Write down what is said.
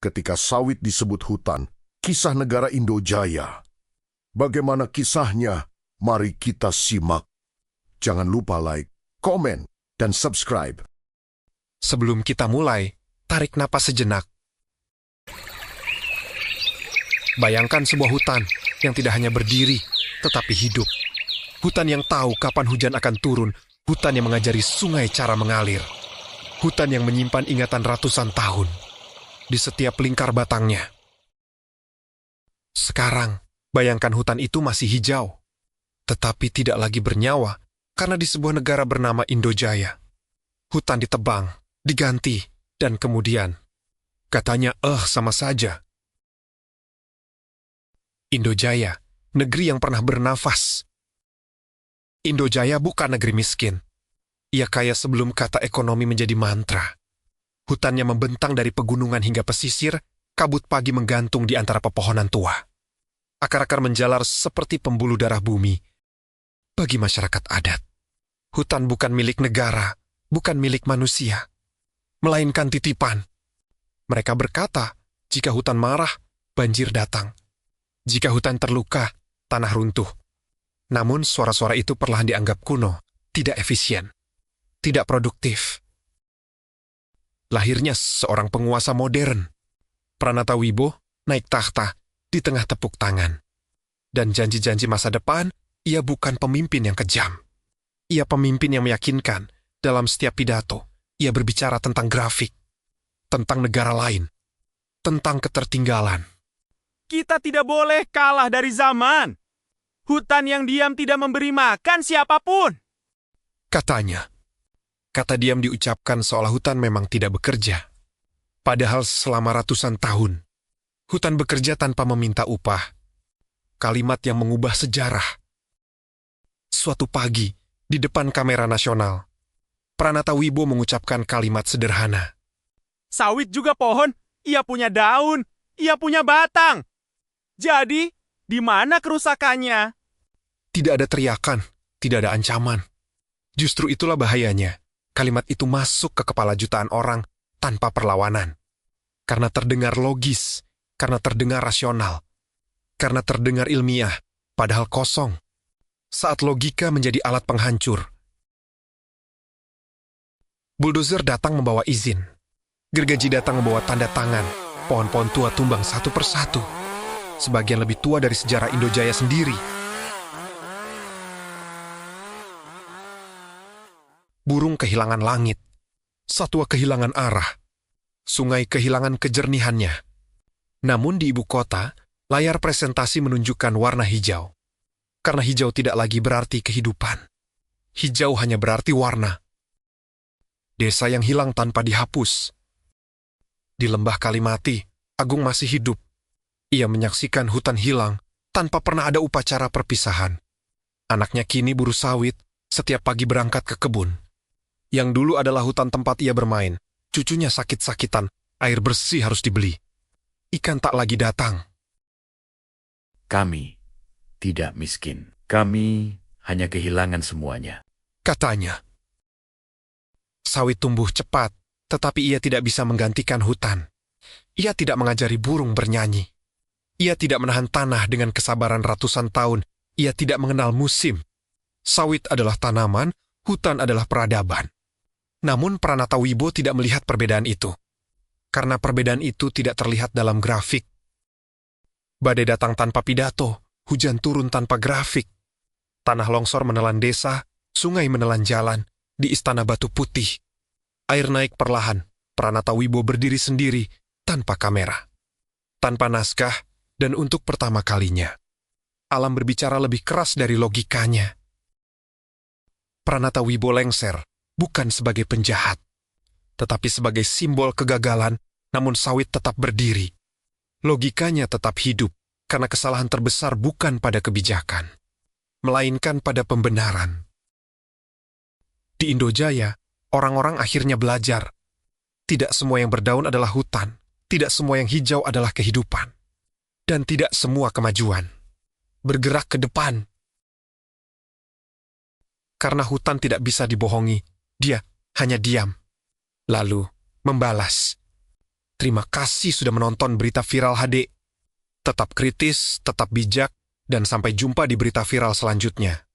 ketika sawit disebut hutan, kisah negara Indojaya. Bagaimana kisahnya? Mari kita simak. Jangan lupa like, komen, dan subscribe. Sebelum kita mulai, tarik napas sejenak. Bayangkan sebuah hutan yang tidak hanya berdiri, tetapi hidup. Hutan yang tahu kapan hujan akan turun, hutan yang mengajari sungai cara mengalir. Hutan yang menyimpan ingatan ratusan tahun di setiap lingkar batangnya. Sekarang, bayangkan hutan itu masih hijau, tetapi tidak lagi bernyawa karena di sebuah negara bernama Indojaya. Hutan ditebang, diganti, dan kemudian, katanya sama saja. Indojaya, negeri yang pernah bernafas. Indojaya bukan negeri miskin. Ia kaya sebelum kata ekonomi menjadi mantra. Hutannya membentang dari pegunungan hingga pesisir, kabut pagi menggantung di antara pepohonan tua. Akar-akar menjalar seperti pembuluh darah bumi. Bagi masyarakat adat, hutan bukan milik negara, bukan milik manusia, melainkan titipan. Mereka berkata, jika hutan marah, banjir datang. Jika hutan terluka, tanah runtuh. Namun suara-suara itu perlahan dianggap kuno, tidak efisien, tidak produktif. Lahirnya seorang penguasa modern. Pranatawibo naik tahta di tengah tepuk tangan. Dan janji-janji masa depan, ia bukan pemimpin yang kejam. Ia pemimpin yang meyakinkan. Dalam setiap pidato, ia berbicara tentang grafik, tentang negara lain, tentang ketertinggalan. Kita tidak boleh kalah dari zaman. Hutan yang diam tidak memberi makan siapapun. Katanya. Kata diam diucapkan seolah hutan memang tidak bekerja. Padahal selama ratusan tahun, hutan bekerja tanpa meminta upah. Kalimat yang mengubah sejarah. Suatu pagi, di depan kamera nasional, Pranatawibo mengucapkan kalimat sederhana. Sawit juga pohon, ia punya daun, ia punya batang. Jadi, di mana kerusakannya? Tidak ada teriakan, tidak ada ancaman. Justru itulah bahayanya. Kalimat itu masuk ke kepala jutaan orang tanpa perlawanan. Karena terdengar logis, karena terdengar rasional, karena terdengar ilmiah, padahal kosong. Saat logika menjadi alat penghancur. Bulldozer datang membawa izin. Gergaji datang membawa tanda tangan. Pohon-pohon tua tumbang satu persatu. Sebagian lebih tua dari sejarah Indojaya sendiri. Burung kehilangan langit. Satwa kehilangan arah. Sungai kehilangan kejernihannya. Namun di ibu kota, layar presentasi menunjukkan warna hijau. Karena hijau tidak lagi berarti kehidupan. Hijau hanya berarti warna. Desa yang hilang tanpa dihapus. Di lembah Kalimati, Agung masih hidup. Ia menyaksikan hutan hilang tanpa pernah ada upacara perpisahan. Anaknya kini buruh sawit, setiap pagi berangkat ke kebun. Yang dulu adalah hutan tempat ia bermain. Cucunya sakit-sakitan, air bersih harus dibeli. Ikan tak lagi datang. Kami tidak miskin. Kami hanya kehilangan semuanya. Katanya. Sawit tumbuh cepat, tetapi ia tidak bisa menggantikan hutan. Ia tidak mengajari burung bernyanyi. Ia tidak menahan tanah dengan kesabaran ratusan tahun. Ia tidak mengenal musim. Sawit adalah tanaman, hutan adalah peradaban. Namun Pranatawibo tidak melihat perbedaan itu. Karena perbedaan itu tidak terlihat dalam grafik. Badai datang tanpa pidato, hujan turun tanpa grafik. Tanah longsor menelan desa, sungai menelan jalan, di Istana Batu Putih. Air naik perlahan, Pranatawibo berdiri sendiri, tanpa kamera. Tanpa naskah, dan untuk pertama kalinya. Alam berbicara lebih keras dari logikanya. Pranatawibo lengser, bukan sebagai penjahat, tetapi sebagai simbol kegagalan, namun sawit tetap berdiri. Logikanya tetap hidup, karena kesalahan terbesar bukan pada kebijakan, melainkan pada pembenaran. Di Indojaya, orang-orang akhirnya belajar. Tidak semua yang berdaun adalah hutan, tidak semua yang hijau adalah kehidupan, dan tidak semua kemajuan. Bergerak ke depan. Karena hutan tidak bisa dibohongi, dia hanya diam. Lalu membalas. Terima kasih sudah menonton Berita Viral HD. Tetap kritis, tetap bijak, dan sampai jumpa di berita viral selanjutnya.